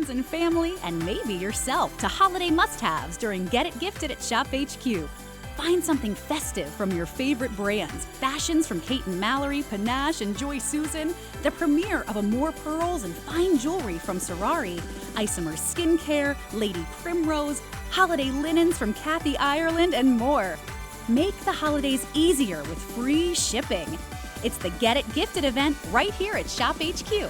friends and family, and maybe yourself to holiday must-haves during Get It Gifted at ShopHQ. Find something festive from your favorite brands. Fashions from Kate and Mallory, Panache, and Joy Susan. The premiere of Amore Pearls and fine jewelry from Sorari. Isomer Skincare, Lady Primrose, holiday linens from Kathy Ireland, and more. Make the holidays easier with free shipping. It's the Get It Gifted event right here at ShopHQ.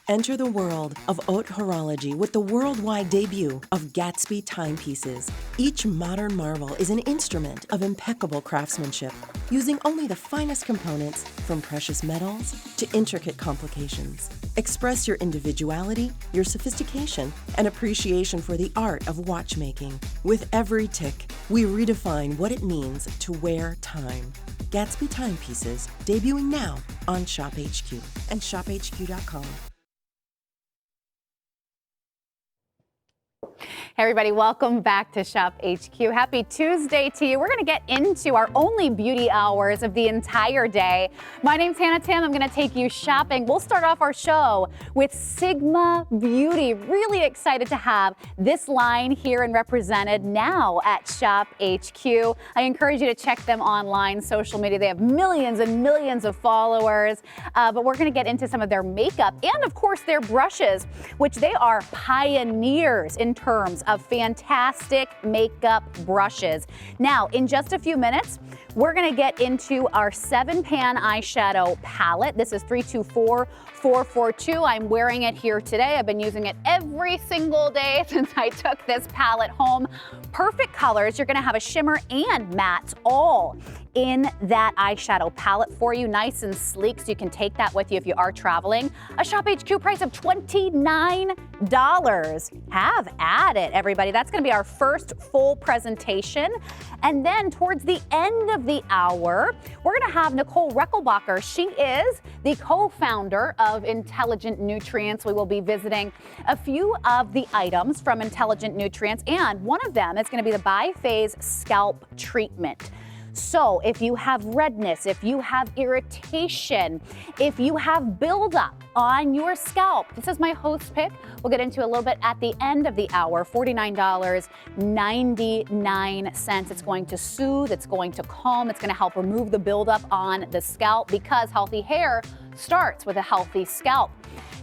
Enter the world of haute horology with the worldwide debut of Gatsby timepieces. Each modern marvel is an instrument of impeccable craftsmanship, using only the finest components from precious metals to intricate complications. Express your individuality, your sophistication, and appreciation for the art of watchmaking. With every tick, we redefine what it means to wear time. Gatsby timepieces, debuting now on ShopHQ and ShopHQ.com. Hey everybody, welcome back to ShopHQ. Happy Tuesday to you. We're gonna get into our only beauty hours of the entire day. My name's Timm. I'm gonna take you shopping. We'll start off our show with Sigma Beauty. Really excited to have this line here and represented now at ShopHQ. I encourage you to check them online, social media. They have millions and millions of followers, but we're gonna get into some of their makeup and of course their brushes, which they are pioneers in terms of fantastic makeup brushes. Now, in just a few minutes, we're gonna get into our 7-pan eyeshadow palette. This is 324442. I'm wearing it here today. I've been using it every single day since I took this palette home. Perfect colors. You're gonna have a shimmer and mattes all in that eyeshadow palette for you, nice and sleek, so you can take that with you if you are traveling. A ShopHQ price of $29. Have at it, everybody. That's gonna be our first full presentation. And then towards the end of the hour, we're gonna have Nicole Reckelbacher. She is the co-founder of Intelligent Nutrients. We will be visiting a few of the items from Intelligent Nutrients, and one of them is gonna be the Biphase Scalp Treatment. So if you have redness, if you have irritation, if you have buildup on your scalp, this is my host pick. We'll get into a little bit at the end of the hour. $49.99. It's going to soothe, it's going to calm, it's going to help remove the buildup on the scalp, because healthy hair starts with a healthy scalp.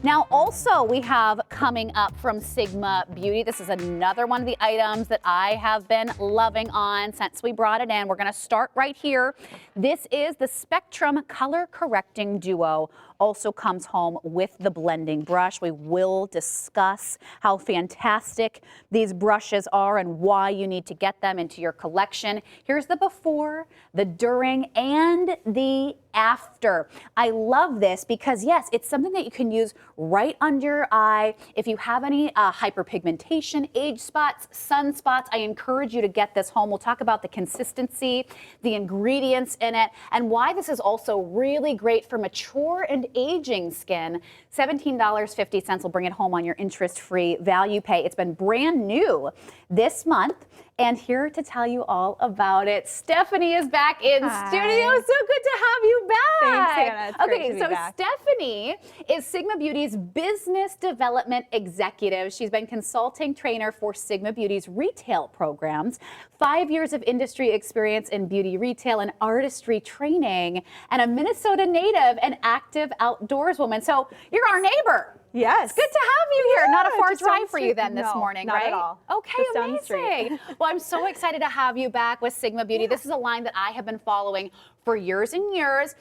Now also we have coming up from Sigma Beauty, this is another one of the items that I have been loving on since we brought it in. We're gonna start right here. This is the Spectrum Color Correcting Duo. Also comes home with the blending brush. We will discuss how fantastic these brushes are and why you need to get them into your collection. Here's the before, the during, and the after. I love this because yes, it's something that you can use right under your eye. If you have any hyperpigmentation, age spots, sunspots, I encourage you to get this home. We'll talk about the consistency, the ingredients in it, and why this is also really great for mature and aging skin. $17.50 will bring it home on your interest-free value pay. It's been brand new this month. And here to tell you all about it, Stephanie is back in studio. So good to have you back. Thanks, Hannah. It's great to be back. Stephanie is Sigma Beauty's business development executive. She's been consulting trainer for Sigma Beauty's retail programs, 5 years of industry experience in beauty retail and artistry training, and a Minnesota native and active outdoors woman. So you're our neighbor. Yes. It's good to have you here. Not a far just drive for you then this morning, not right? At all. Okay, just down the street. amazing. Well, I'm so excited to have you back with Sigma Beauty. Yeah. This is a line that I have been following for years and years.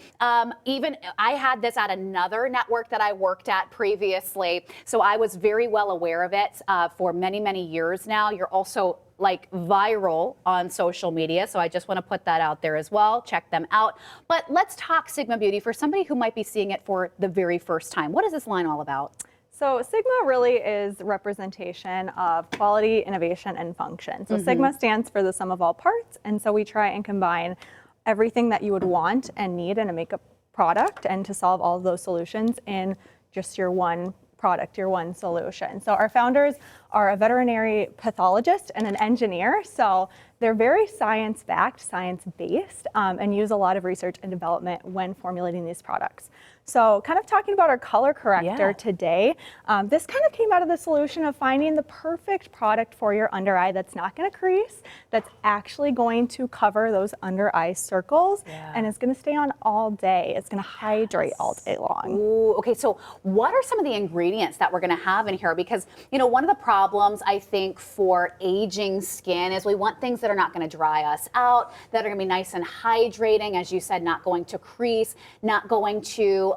Even I had this at another network that I worked at previously, so I was very well aware of it for many, many years now. You're also like viral on social media, so I just want to put that out there as well. Check them out. But let's talk Sigma Beauty for somebody who might be seeing it for the very first time. What is this line all about? So Sigma really is representation of quality, innovation, and function. So Sigma stands for the sum of all parts, and so we try and combine everything that you would want and need in a makeup product, and to solve all of those solutions in just your one product, your one solution. So our founders are a veterinary pathologist and an engineer, so they're very science-backed, science-based, and use a lot of research and development when formulating these products. So kind of talking about our color corrector today, this kind of came out of the solution of finding the perfect product for your under eye that's not going to crease, that's actually going to cover those under eye circles, and it's going to stay on all day. It's going to hydrate all day long. Ooh, okay, so what are some of the ingredients that we're going to have in here? Because, you know, one of the problems I think for aging skin is we want things that are not going to dry us out, that are going to be nice and hydrating, as you said, not going to crease, not going to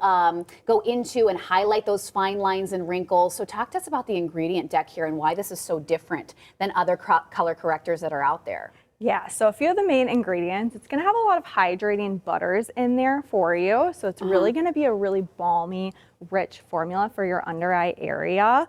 go into and highlight those fine lines and wrinkles. So talk to us about the ingredient deck here and why this is so different than other color correctors that are out there. Yeah, so a few of the main ingredients, it's gonna have a lot of hydrating butters in there for you. So it's really gonna be a really balmy, rich formula for your under eye area,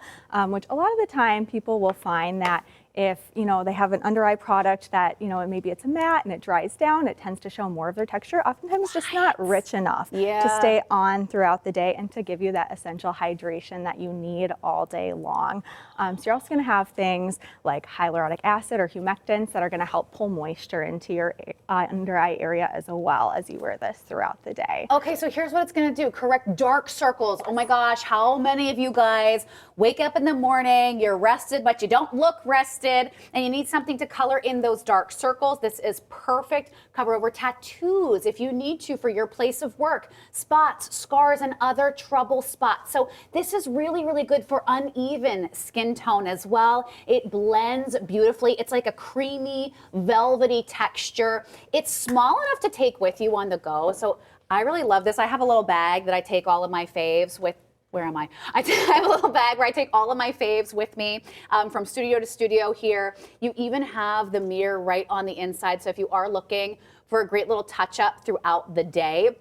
which a lot of the time people will find that if, you know, they have an under eye product that, you know, maybe it's a matte and it dries down, it tends to show more of their texture. Oftentimes it's just not rich enough to stay on throughout the day and to give you that essential hydration that you need all day long. So you're also gonna have things like hyaluronic acid or humectants that are gonna help pull moisture into your under eye area as well as you wear this throughout the day. Okay, so here's what it's gonna do. Correct dark circles. Oh my gosh, how many of you guys wake up in the morning, you're rested, but you don't look rested, and you need something to color in those dark circles? This is perfect. Cover over tattoos if you need to for your place of work, spots, scars, and other trouble spots. So this is really, really good for uneven skin tone as well. It blends beautifully. It's like a creamy, velvety texture. It's small enough to take with you on the go. So I really love this. I have a little bag that I take all of my faves with. Where am I? I have a little bag where I take all of my faves with me from studio to studio here. You even have the mirror right on the inside. So if you are looking for a great little touch up throughout the day,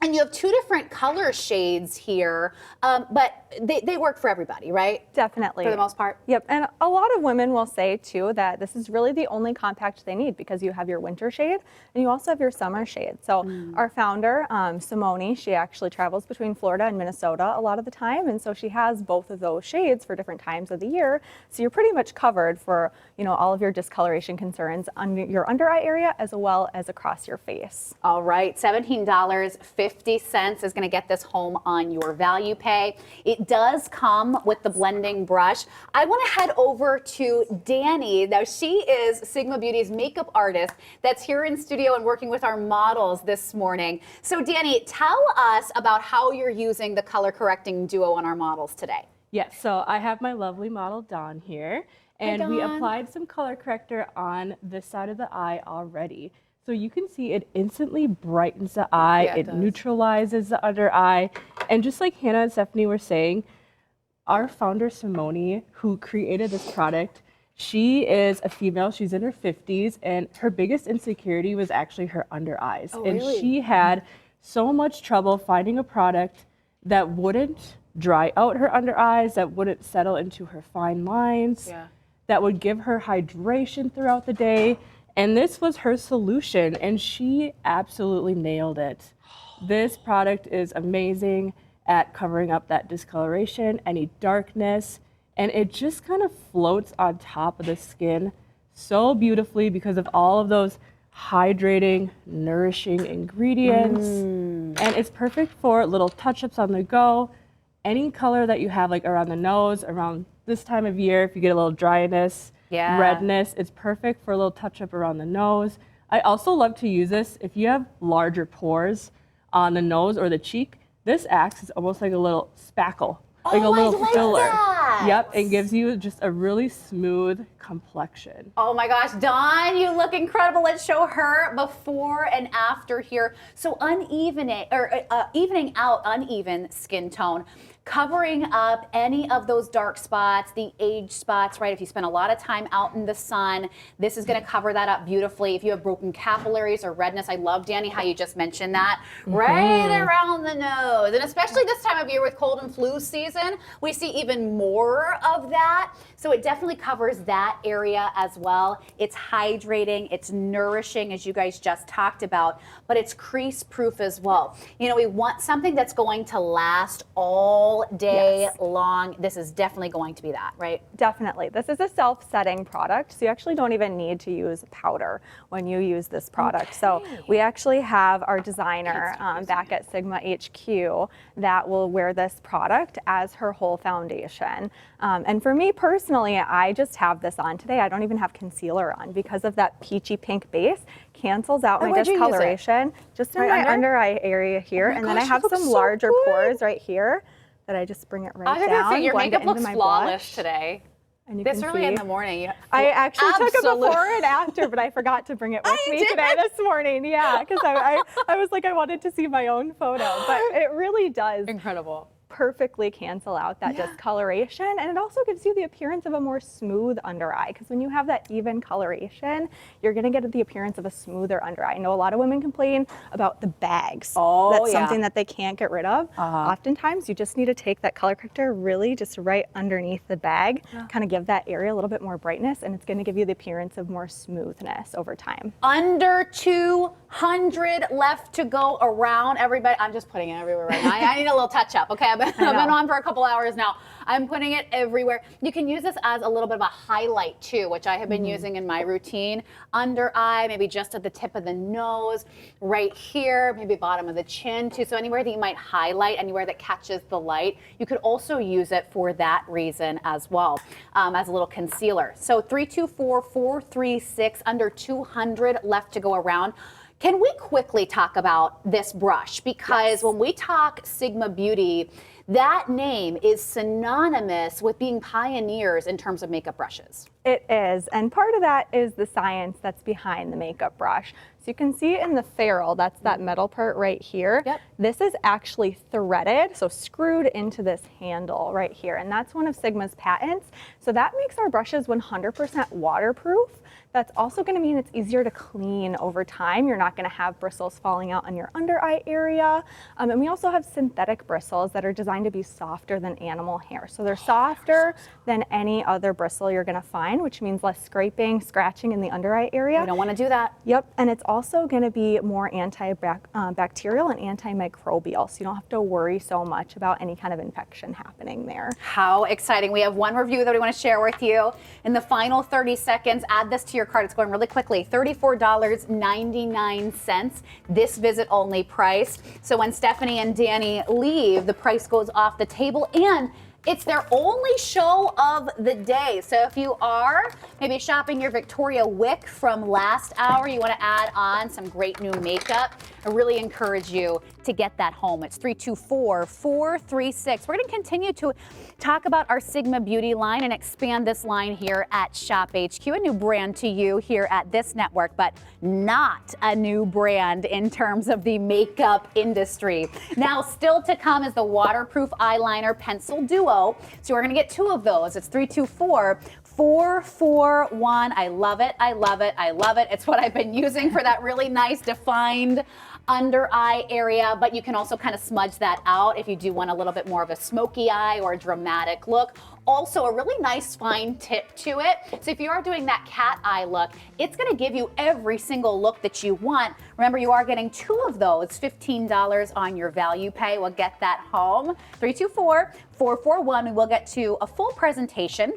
and you have two different color shades here, but they work for everybody, right? Definitely. For the most part? Yep, and a lot of women will say too that this is really the only compact they need because you have your winter shade and you also have your summer shade. So our founder, Simone, she actually travels between Florida and Minnesota a lot of the time, and so she has both of those shades for different times of the year. So you're pretty much covered for, you know, all of your discoloration concerns on your under eye area as well as across your face. All right, $17.50 is going to get this home on your value pay. It does come with the blending brush. I want to head over to Danny. Now, she is Sigma Beauty's makeup artist that's here in studio and working with our models this morning. So, Danny, tell us about how you're using the color correcting duo on our models today. Yes, so I have my lovely model Dawn here, and we applied some color corrector on this side of the eye already. So you can see it instantly brightens the eye, it neutralizes the under eye, and just like Hannah and Stephanie were saying, our founder Simone, who created this product, she is a female, she's in her 50s, and her biggest insecurity was actually her under eyes. And she had so much trouble finding a product that wouldn't dry out her under eyes, that wouldn't settle into her fine lines, that would give her hydration throughout the day. And this was her solution, and she absolutely nailed it. This product is amazing at covering up that discoloration, any darkness, and it just kind of floats on top of the skin so beautifully because of all of those hydrating, nourishing ingredients. And it's perfect for little touch-ups on the go. Any color that you have, like around the nose, around this time of year, if you get a little dryness, redness, it's perfect for a little touch-up around the nose. I also love to use this if you have larger pores on the nose or the cheek. This acts as almost like a little spackle, like a little filler. That. Yep, and gives you just a really smooth complexion. Oh my gosh, Dawn, you look incredible. Let's show her before and after here. So evening out uneven skin tone, covering up any of those dark spots, the age spots, right? If you spend a lot of time out in the sun, this is gonna cover that up beautifully. If you have broken capillaries or redness, I love, Danny, how you just mentioned that, right around the nose. And especially this time of year with cold and flu season, we see even more of that. So it definitely covers that area as well. It's hydrating, it's nourishing, as you guys just talked about, but it's crease proof as well. You know, we want something that's going to last all all day long. This is definitely going to be that, right? Definitely. This is a self-setting product, so you actually don't even need to use powder when you use this product. So we actually have our designer back at Sigma HQ that will wear this product as her whole foundation. And for me personally, I just have this on today. I don't even have concealer on because of that peachy pink base. Cancels out my discoloration just in my under eye area here. And then I have some larger pores right here that I just bring it right down. Your makeup looks flawless today. And this early in the morning. I actually took a before and after, but I forgot to bring it with me today this morning. Yeah, because I was like, I wanted to see my own photo, but it really does. Incredible. Perfectly cancel out that discoloration, and it also gives you the appearance of a more smooth under eye, because when you have that even coloration, you're going to get the appearance of a smoother under eye. I know a lot of women complain about the bags. That's something that they can't get rid of. Oftentimes you just need to take that color corrector really just right underneath the bag, kind of give that area a little bit more brightness, and it's going to give you the appearance of more smoothness over time. Under 200 left to go around, everybody. I'm just putting it everywhere right now. I need a little touch up, okay? I've been on for a couple hours now. I'm putting it everywhere. You can use this as a little bit of a highlight too, which I have been using in my routine. Under eye, maybe just at the tip of the nose, right here, maybe bottom of the chin too. So anywhere that you might highlight, anywhere that catches the light, you could also use it for that reason as well, as a little concealer. So 324-436, under 200 left to go around. Can we quickly talk about this brush? Because when we talk Sigma Beauty, that name is synonymous with being pioneers in terms of makeup brushes. It is, and part of that is the science that's behind the makeup brush. So you can see in the ferrule, that's that metal part right here. This is actually threaded, so screwed into this handle right here, and that's one of Sigma's patents. So that makes our brushes 100% waterproof. That's also going to mean it's easier to clean over time. You're not going to have bristles falling out on your under eye area. And we also have synthetic bristles that are designed to be softer than animal hair. So they're softer than any other bristle you're going to find, which means less scraping, scratching in the under eye area. We don't want to do that. Yep, and it's also going to be more antibacterial and antimicrobial, so you don't have to worry so much about any kind of infection happening there. How exciting. We have one review that we want to share with you. In the final 30 seconds, add this to your cart. It's going really quickly. $34.99, this visit only price. So when Stephanie and Danny leave, the price goes off the table, and it's their only show of the day. So if you are maybe shopping your Victoria Wick from last hour, you want to add on some great new makeup, I really encourage you to get that home. It's 324-436. We're going to continue to talk about our Sigma Beauty line and expand this line here at ShopHQ, a new brand to you here at this network, but not a new brand in terms of the makeup industry. Now, still to come is the waterproof eyeliner pencil duo. So we're going to get two of those. It's 324-441. I love it. I love it. I love it. It's what I've been using for that really nice defined under eye area, but you can also kind of smudge that out if you do want a little bit more of a smoky eye or a dramatic look. Also, a really nice fine tip to it. So if you are doing that cat eye look, it's going to give you every single look that you want. Remember, you are getting two of those, $15 on your value pay. We'll get that home. 324-441. We will get to a full presentation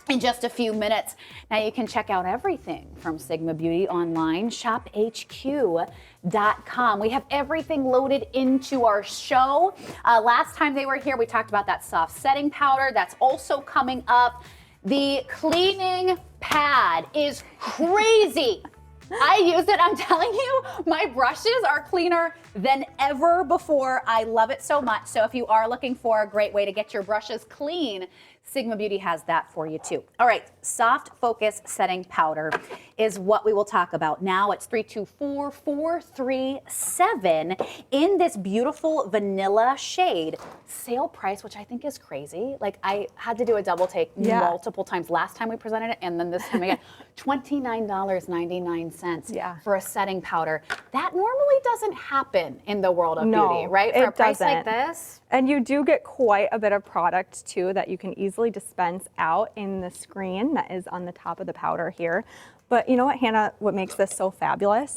in just a few minutes. Now you can check out everything from Sigma Beauty online, ShopHQ.com. We have everything loaded into our show. Last time they were here, we talked about that soft setting powder. That's also coming up. The cleaning pad is crazy. I use it, I'm telling you, my brushes are cleaner than ever before. I love it so much. So if you are looking for a great way to get your brushes clean, Sigma Beauty has that for you too. All right, soft focus setting powder is what we will talk about now. It's 324-437 in this beautiful vanilla shade. Sale price, which I think is crazy. Like, I had to do a double take multiple times last time we presented it, and then this time again. $29.99 for a setting powder. That normally doesn't happen in the world of beauty, right? For a price like this. And you do get quite a bit of product too that you can easily dispense out in the screen that is on the top of the powder here. But you know what, Hannah, what makes this so fabulous?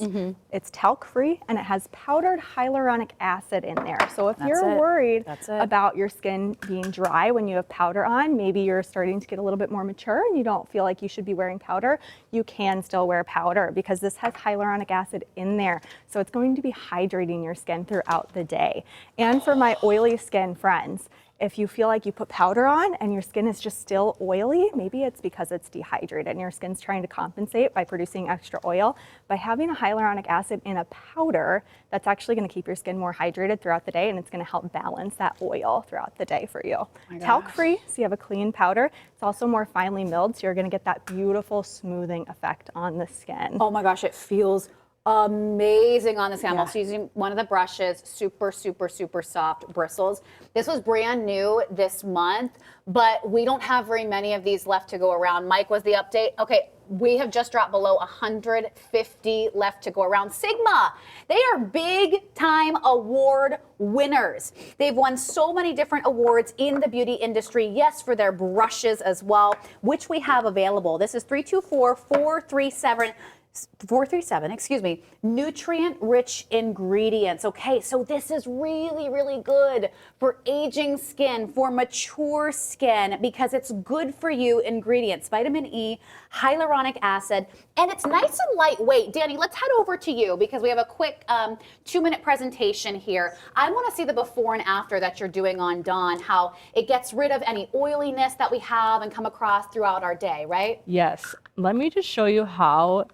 It's talc-free and it has powdered hyaluronic acid in there. So if you're worried about your skin being dry when you have powder on, maybe you're starting to get a little bit more mature and you don't feel like you should be wearing powder, you can still wear powder because this has hyaluronic acid in there. So it's going to be hydrating your skin throughout the day. And for my oily skin friends, if you feel like you put powder on and your skin is just still oily, maybe it's because it's dehydrated and your skin's trying to compensate by producing extra oil. By having a hyaluronic acid in a powder, that's actually going to keep your skin more hydrated throughout the day, and it's going to help balance that oil throughout the day for you. Talc-free, so you have a clean powder. It's also more finely milled, so you're going to get that beautiful smoothing effect on the skin. Oh my gosh, it feels amazing on the skin. I'm also using one of the brushes, super, super, super soft bristles. This was brand new this month, but we don't have very many of these left to go around. Mike, was the update? Okay, we have just dropped below 150 left to go around. Sigma, they are big time award winners. They've won so many different awards in the beauty industry. Yes, for their brushes as well, which we have available. This is 437, excuse me, nutrient-rich ingredients. Okay, so this is really, really good for aging skin, for mature skin, because it's good for you ingredients, vitamin E, hyaluronic acid, and it's nice and lightweight. Danny, let's head over to you because we have a quick 2-minute presentation here. I want to see the before and after that you're doing on Dawn, how it gets rid of any oiliness that we have and come across throughout our day, right? Yes. Let me just show you how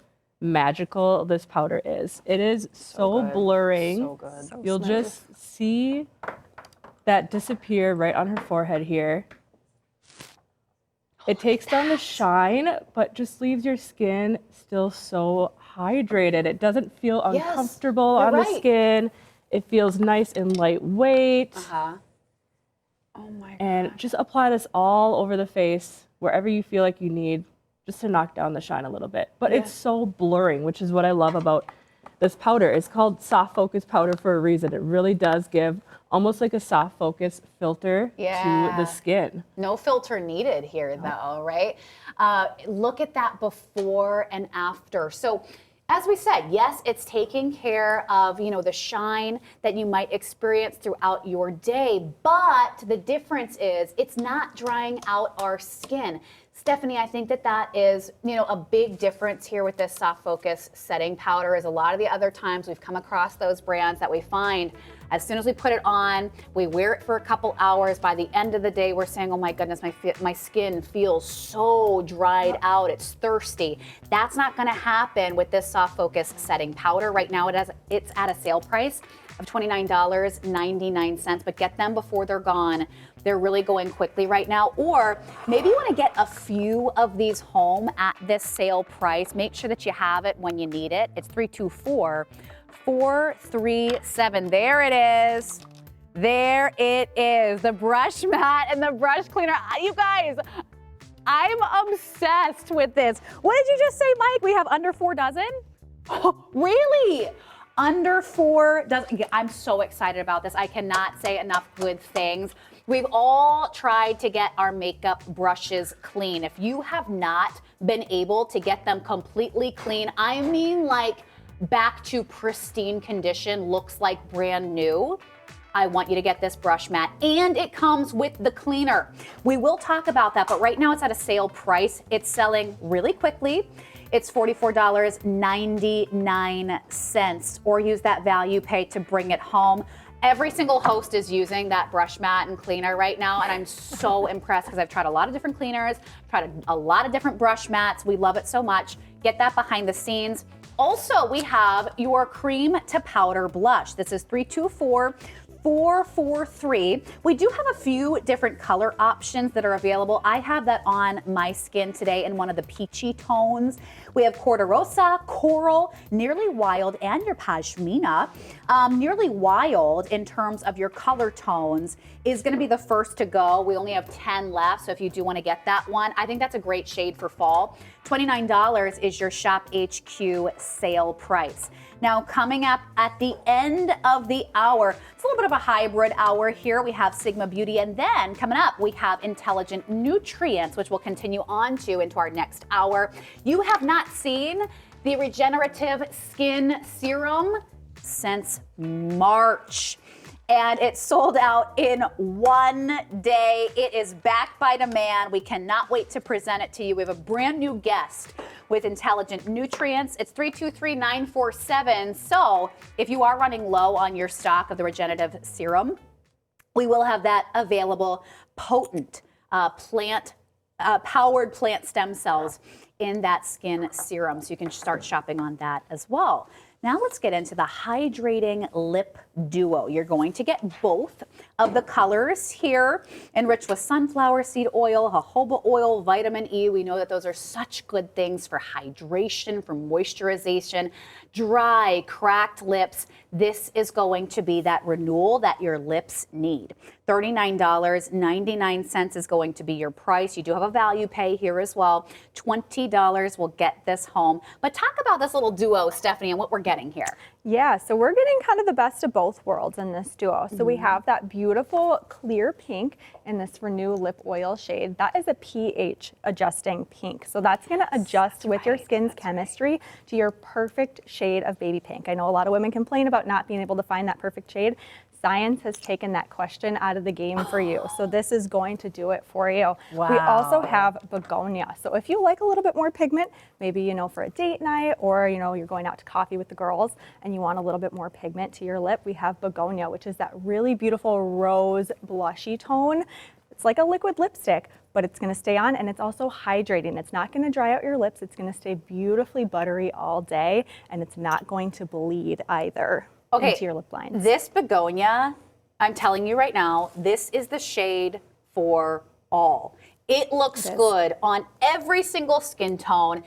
magical this powder is. It is so blurring. So good. You'll just see that disappear right on her forehead here. It takes down the shine, but just leaves your skin still so hydrated. It doesn't feel uncomfortable on the skin. It feels nice and lightweight. Oh my god. And just apply this all over the face, wherever you feel like you need, just to knock down the shine a little bit. But it's so blurring, which is what I love about this powder. It's called soft focus powder for a reason. It really does give almost like a soft focus filter to the skin. No filter needed here though, right? Look at that before and after. So as we said, yes, it's taking care of, the shine that you might experience throughout your day, but the difference is it's not drying out our skin. Stephanie, I think that is, a big difference here with this soft focus setting powder. Is a lot of the other times we've come across those brands that we find as soon as we put it on, we wear it for a couple hours. By the end of the day, we're saying, oh my goodness, my skin feels so dried out. It's thirsty. That's not going to happen with this soft focus setting powder. Right now, it's at a sale price of $29.99, but get them before they're gone. They're really going quickly right now. Or maybe you want to get a few of these home at this sale price. Make sure that you have it when you need it. It's 324-437. There it is. There it is. The brush mat and the brush cleaner. You guys, I'm obsessed with this. What did you just say, Mike? We have under 4 dozen? Oh, really? Under 4 dozen. I'm so excited about this. I cannot say enough good things. We've all tried to get our makeup brushes clean. If you have not been able to get them completely clean, I mean like back to pristine condition, looks like brand new, I want you to get this brush mat, and it comes with the cleaner. We will talk about that, but right now it's at a sale price. It's selling really quickly. It's $44.99, or use that value pay to bring it home. Every single host is using that brush mat and cleaner right now, and I'm so impressed because I've tried a lot of different cleaners, tried a lot of different brush mats. We love it so much. Get that behind the scenes. Also, we have your cream to powder blush. This is 324-443. We do have a few different color options that are available. I have that on my skin today in one of the peachy tones. We have Corderosa, Coral, Nearly Wild, and your Pashmina. Nearly Wild, in terms of your color tones, is going to be the first to go. We only have 10 left, so if you do want to get that one, I think that's a great shade for fall. $29 is your ShopHQ sale price. Now, coming up at the end of the hour, it's a little bit of a hybrid hour here. We have Sigma Beauty, and then coming up, we have Intelligent Nutrients, which we'll continue on to into our next hour. You have not seen the regenerative skin serum since March. And it sold out in one day. It is backed by demand. We cannot wait to present it to you. We have a brand new guest with Intelligent Nutrients. It's 323-947. So if you are running low on your stock of the regenerative serum, we will have that available. Potent powered plant stem cells in that skin serum. So you can start shopping on that as well. Now let's get into the Hydrating Lip Duo. You're going to get both of the colors here, enriched with sunflower seed oil, jojoba oil, vitamin E. We know that those are such good things for hydration, for moisturization, dry, cracked lips. This is going to be that renewal that your lips need. $39.99 is going to be your price. You do have a value pay here as well. $20 will get this home. But talk about this little duo, Stephanie, and what we're getting here. Yeah, so we're getting kind of the best of both worlds in this duo. So we have that beautiful clear pink in this Renew Lip Oil shade. That is a pH adjusting pink. So that's going to adjust with your skin's chemistry to your perfect shade of baby pink. I know a lot of women complain about not being able to find that perfect shade. Science has taken that question out of the game for you. So this is going to do it for you. Wow. We also have Begonia. So if you like a little bit more pigment, maybe, you know, for a date night, or, you know, you're going out to coffee with the girls and you want a little bit more pigment to your lip, we have Begonia, which is that really beautiful rose blushy tone. It's like a liquid lipstick, but it's going to stay on, and it's also hydrating. It's not going to dry out your lips. It's going to stay beautifully buttery all day, and it's not going to bleed either. Okay, into your lip lines. This Begonia, I'm telling you right now, this is the shade for all. It looks good on every single skin tone.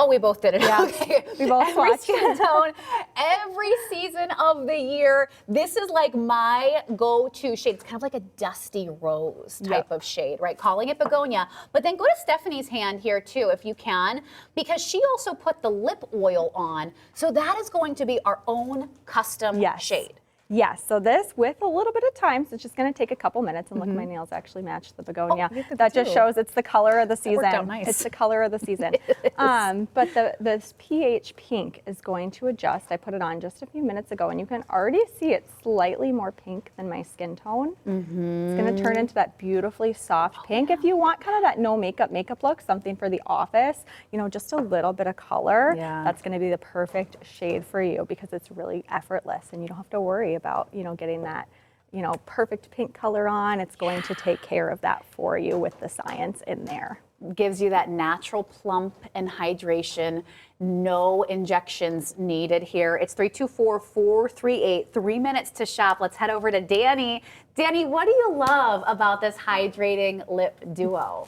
We both did it. Yeah, okay. we both every swatched. skin tone, every season of the year. This is like my go-to shade. It's kind of like a dusty rose type of shade, right? Calling it Begonia. But then go to Stephanie's hand here too, if you can, because she also put the lip oil on. So that is going to be our own custom shade. Yes, so this with a little bit of time, so it's just going to take a couple minutes, and look, my nails actually match the Begonia. That just shows it's the color of the season. That worked out nice. It's the color of the season. But this pH pink is going to adjust. I put it on just a few minutes ago, and you can already see it's slightly more pink than my skin tone. It's going to turn into that beautifully soft pink. If you want kind of that no makeup look, something for the office, you know, just a little bit of color, that's going to be the perfect shade for you, because it's really effortless and you don't have to worry about, you know, getting that, you know, perfect pink color on. It's going to take care of that for you with the science in there. Gives you that natural plump and hydration. No injections needed here. It's 324-438. 3 minutes to shop. Let's head over to Danny. Danny, what do you love about this hydrating lip duo?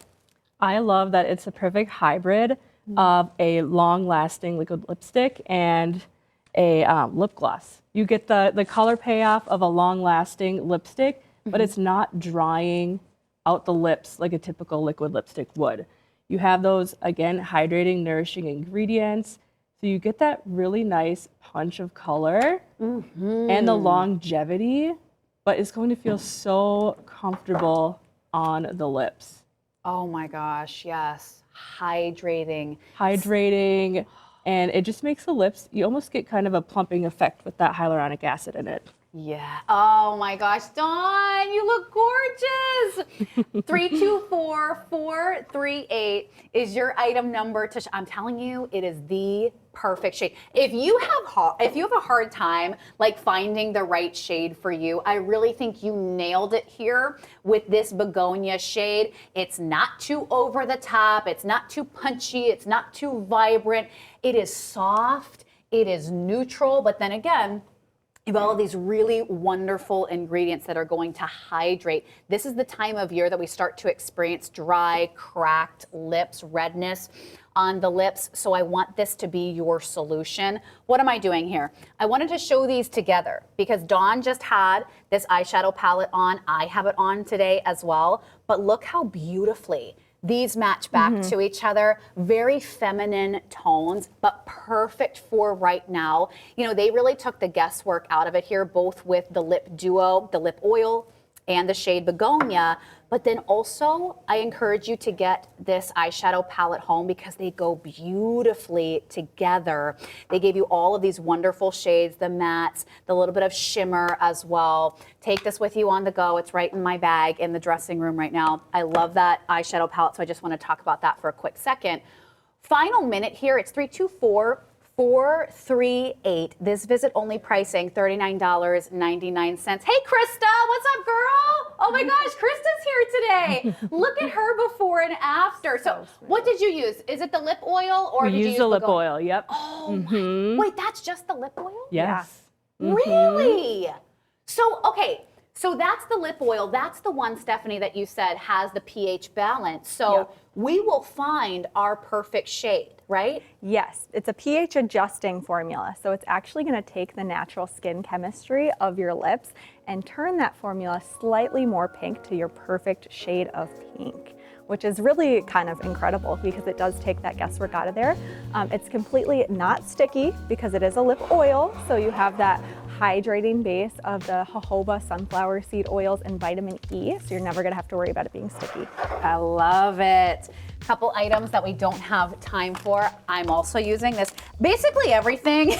I love that it's a perfect hybrid of a long-lasting liquid lipstick and a lip gloss. You get the color payoff of a long-lasting lipstick, but it's not drying out the lips like a typical liquid lipstick would. You have those, again, hydrating, nourishing ingredients. So you get that really nice punch of color and the longevity, but it's going to feel so comfortable on the lips. Oh my gosh, yes. Hydrating. And it just makes the lips, you almost get kind of a plumping effect with that hyaluronic acid in it. Yeah. Oh my gosh, Dawn, you look gorgeous. 324-438 is your item number to. I'm telling you, it is the perfect shade. If you have a hard time like finding the right shade for you, I really think you nailed it here with this Begonia shade. It's not too over the top. It's not too punchy. It's not too vibrant. It is soft. It is neutral. But then again, you have all of these really wonderful ingredients that are going to hydrate. This is the time of year that we start to experience dry, cracked lips, redness on the lips. So I want this to be your solution. What am I doing here? I wanted to show these together because Dawn just had this eyeshadow palette on. I have it on today as well. But look how beautifully These match back to each other. Very feminine tones, but perfect for right now. You know, they really took the guesswork out of it here, both with the lip duo, the lip oil, and the shade Begonia. But then also, I encourage you to get this eyeshadow palette home because they go beautifully together. They gave you all of these wonderful shades, the mattes, the little bit of shimmer as well. Take this with you on the go. It's right in my bag in the dressing room right now. I love that eyeshadow palette, so I just want to talk about that for a quick second. Final minute here, it's 324-438. This visit only pricing $39.99. Hey, Krista, what's up, girl? Oh my gosh, Krista's here today. Look at her before and after. So what did you use? Is it the lip oil or did you use the lip oil? Yep. Oh, wait, that's just the lip oil? Yes. Yeah. Really? So, okay. So that's the lip oil. That's the one, Stephanie, that you said has the pH balance. So we will find our perfect shade, right? Yes, it's a pH adjusting formula. So it's actually going to take the natural skin chemistry of your lips and turn that formula slightly more pink to your perfect shade of pink, which is really kind of incredible because it does take that guesswork out of there. It's completely not sticky because it is a lip oil. So you have that hydrating base of the jojoba sunflower seed oils and vitamin E, so you're never gonna have to worry about it being sticky. I love it. Couple items that we don't have time for. I'm also using this. Basically everything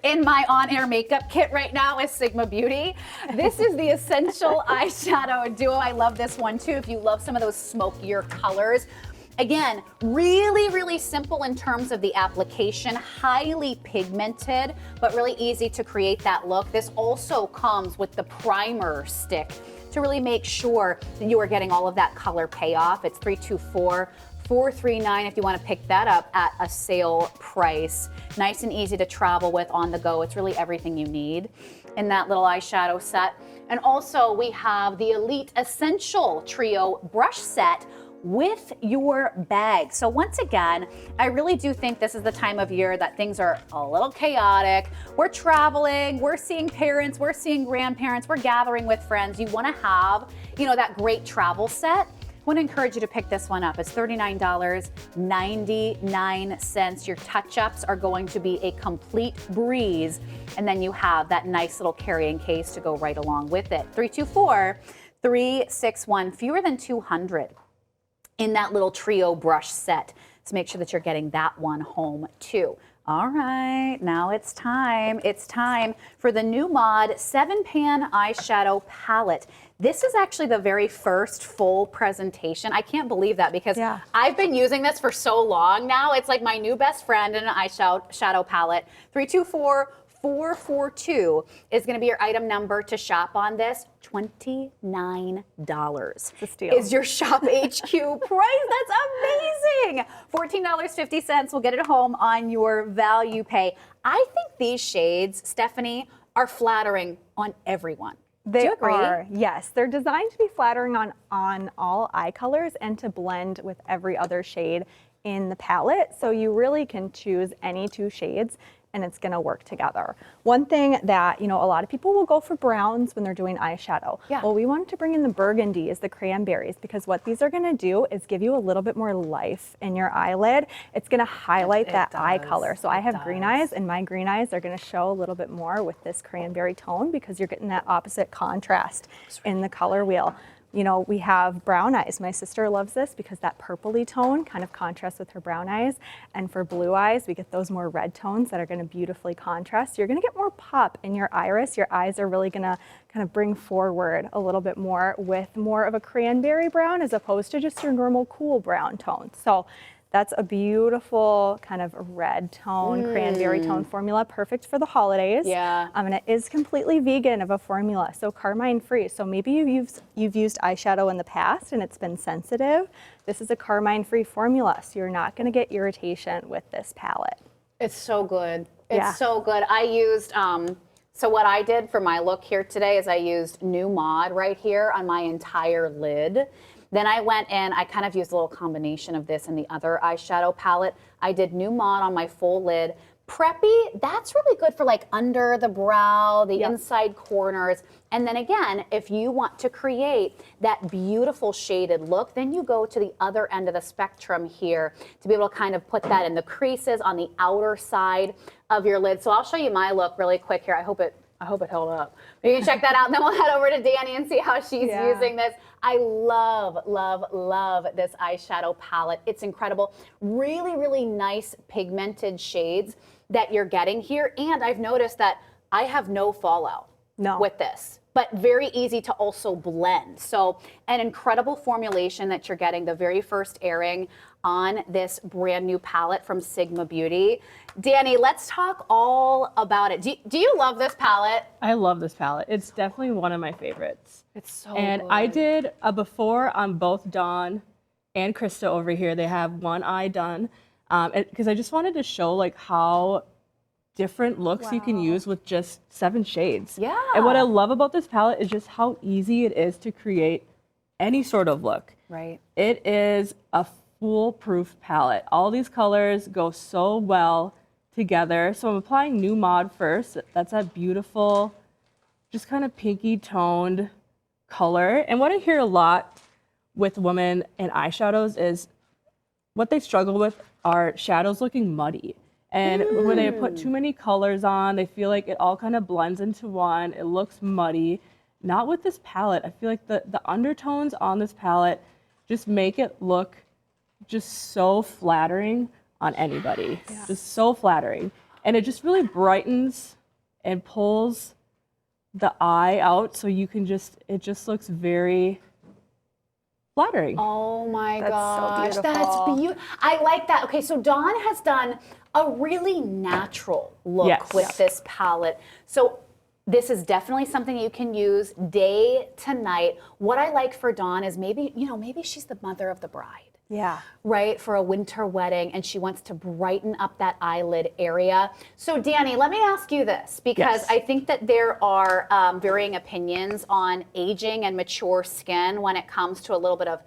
in my on-air makeup kit right now is Sigma Beauty. This is the Essential Eyeshadow Duo. I love this one too. If you love some of those smokier colors. Again, really, really simple in terms of the application, highly pigmented, but really easy to create that look. This also comes with the primer stick to really make sure that you are getting all of that color payoff. It's $324-439 if you want to pick that up at a sale price. Nice and easy to travel with on the go. It's really everything you need in that little eyeshadow set. And also we have the Elite Essential Trio brush set with your bag. So once again, I really do think this is the time of year that things are a little chaotic. We're traveling, we're seeing parents, we're seeing grandparents, we're gathering with friends. You want to have, you know, that great travel set. I want to encourage you to pick this one up. It's $39.99. Your touch-ups are going to be a complete breeze. And then you have that nice little carrying case to go right along with it. 324-361, fewer than 200. In that little trio brush set. So make sure that you're getting that one home too. All right, now it's time. It's time for the new mod 7-pan eyeshadow palette. This is actually the very first full presentation. I can't believe that because I've been using this for so long now. It's like my new best friend in an eyeshadow palette. 324-442 is going to be your item number to shop on this. $29 is your ShopHQ price. That's amazing. $14.50 will get it home on your value pay. I think these shades, Stephanie, are flattering on everyone. They are, yes. They're designed to be flattering on all eye colors and to blend with every other shade in the palette. So you really can choose any two shades and it's gonna work together. One thing that, you know, a lot of people will go for browns when they're doing eyeshadow. Yeah. Well, we wanted to bring in the burgundies, the cranberries, because what these are gonna do is give you a little bit more life in your eyelid. It's gonna highlight that eye color. So I have green eyes and my green eyes are gonna show a little bit more with this cranberry tone because you're getting that opposite contrast in the color wheel. You know, we have brown eyes. My sister loves this because that purpley tone kind of contrasts with her brown eyes. And for blue eyes, we get those more red tones that are going to beautifully contrast. You're going to get more pop in your iris. Your eyes are really going to kind of bring forward a little bit more with more of a cranberry brown as opposed to just your normal cool brown tone. So that's a beautiful kind of red tone, cranberry tone formula, perfect for the holidays. Yeah. And it is completely vegan of a formula, so carmine free. So maybe you've used eyeshadow in the past and it's been sensitive. This is a carmine free formula, so you're not gonna get irritation with this palette. It's so good. It's so good. I used, so what I did for my look here today is I used New Mod right here on my entire lid. Then I went in, I kind of used a little combination of this and the other eyeshadow palette. I did New Mod on my full lid, Preppy, that's really good for like under the brow, the inside corners. And then again, if you want to create that beautiful shaded look, then you go to the other end of the spectrum here to be able to kind of put that in the creases on the outer side of your lid. So I'll show you my look really quick here. I hope it held up. But you can check that out, and then we'll head over to Danny and see how she's using this. I love, love, love this eyeshadow palette. It's incredible. Really, really nice pigmented shades that you're getting here. And I've noticed that I have no fallout with this, but very easy to also blend. So an incredible formulation that you're getting, the very first airing on this brand new palette from Sigma Beauty. Danny, let's talk all about it. Do you love this palette? I love this palette. It's definitely one of my favorites. It's so And good. I did a before on both Dawn and Krista over here. They have one eye done because I just wanted to show like how different looks you can use with just 7 shades. Yeah. And what I love about this palette is just how easy it is to create any sort of look. Right. It is a foolproof palette. All these colors go so well together. So I'm applying New Mod first. That's that beautiful, just kind of pinky toned color. And what I hear a lot with women and eyeshadows is what they struggle with are shadows looking muddy. And when they put too many colors on, they feel like it all kind of blends into one. It looks muddy. Not with this palette. I feel like the undertones on this palette just make it look just so flattering on anybody. Just so flattering. And it just really brightens and pulls the eye out so you can just, it just looks very flattering. Oh my That's gosh, so that's beautiful. beautiful. I like that. Okay, so Dawn has done a really natural look Yes. with this palette. So this is definitely something you can use day to night. What I like for Dawn is maybe, maybe she's the mother of the bride. Yeah. Right, for a winter wedding, and she wants to brighten up that eyelid area. So Danny, let me ask you this, because I think that there are varying opinions on aging and mature skin when it comes to a little bit of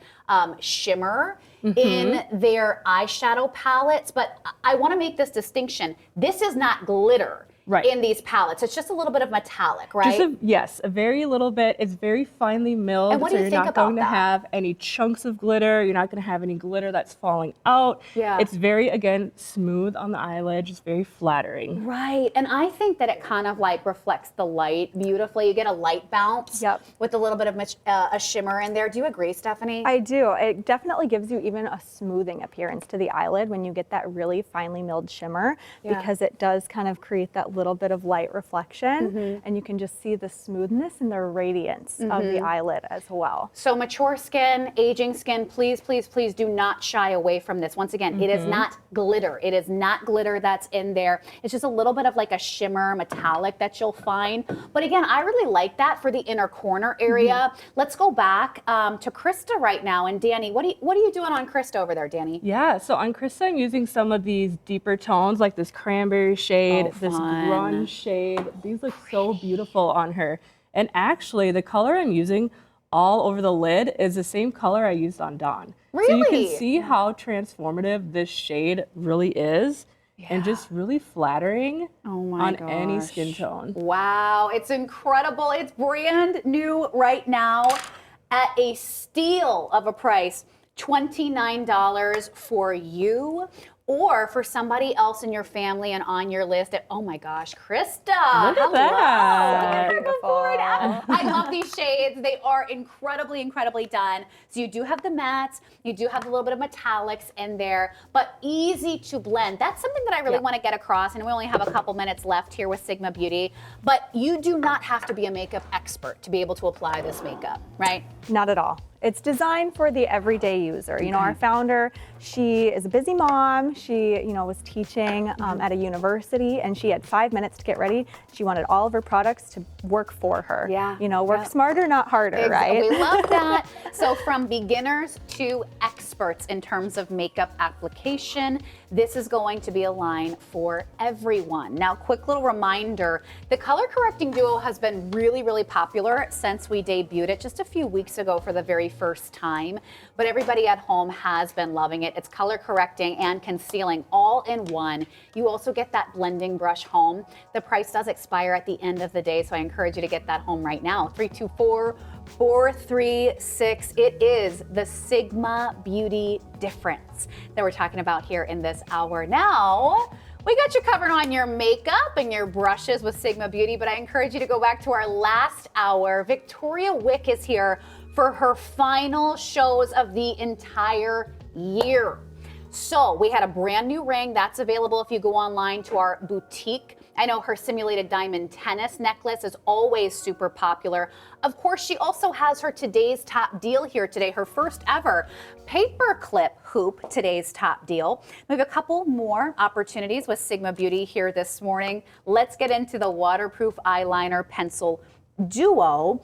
shimmer in their eyeshadow palettes, but I want to make this distinction. This is not glitter. Right. In these palettes. It's just a little bit of metallic, right? Yes, a very little bit. It's very finely milled, And what do so you you're think not about going to that? have any chunks of glitter. You're not going to have any glitter that's falling out. Yeah. It's very, again, smooth on the eyelid, just very flattering. Right, and I think that it kind of like reflects the light beautifully. You get a light bounce with a little bit of a shimmer in there. Do you agree, Stephanie? I do. It definitely gives you even a smoothing appearance to the eyelid when you get that really finely milled shimmer, because it does kind of create that little bit of light reflection, and you can just see the smoothness and the radiance of the eyelid as well. So mature skin, aging skin, please, please, please do not shy away from this. Once again, it is not glitter. It is not glitter that's in there. It's just a little bit of like a shimmer metallic that you'll find. But again, I really like that for the inner corner area. Let's go back to Krista right now. And Danny, what are you doing on Krista over there, Danny? Yeah, so on Krista, I'm using some of these deeper tones, like this cranberry shade, this grunge shade. These look so beautiful on her. And actually, the color I'm using all over the lid is the same color I used on Dawn. Really? So you can see how transformative this shade really is, and just really flattering on any skin tone. Wow, it's incredible. It's brand new right now at a steal of a price, $29 for you or for somebody else in your family and on your list. Oh my gosh, Krista. Look at that. Look at her before and after. I love these shades. They are incredibly, incredibly done. So you do have the mattes, you do have a little bit of metallics in there, but easy to blend. That's something that I really want to get across, and we only have a couple minutes left here with Sigma Beauty, but you do not have to be a makeup expert to be able to apply this makeup, right? Not at all. It's designed for the everyday user. You know, our founder, she is a busy mom. She, was teaching at a university, and she had 5 minutes to get ready. She wanted all of her products to work for her. Yeah. Work smarter, not harder, right? We love that. So from beginners to experts in terms of makeup application, this is going to be a line for everyone. Now, quick little reminder, the color correcting duo has been really, really popular since we debuted it just a few weeks ago for the very first time, but everybody at home has been loving it. It's color correcting and concealing all in one. You also get that blending brush home. The price does expire at the end of the day, so I encourage you to get that home right now. 324-436. It is the Sigma Beauty difference that we're talking about here in this hour. Now, we got you covered on your makeup and your brushes with Sigma Beauty, but I encourage you to go back to our last hour. Victoria Wick is here for her final shows of the entire year. So we had a brand new ring that's available if you go online to our boutique. I know her simulated diamond tennis necklace is always super popular. Of course, she also has her today's top deal here today, her first ever paperclip hoop, today's top deal. We have a couple more opportunities with Sigma Beauty here this morning. Let's get into the waterproof eyeliner pencil duo.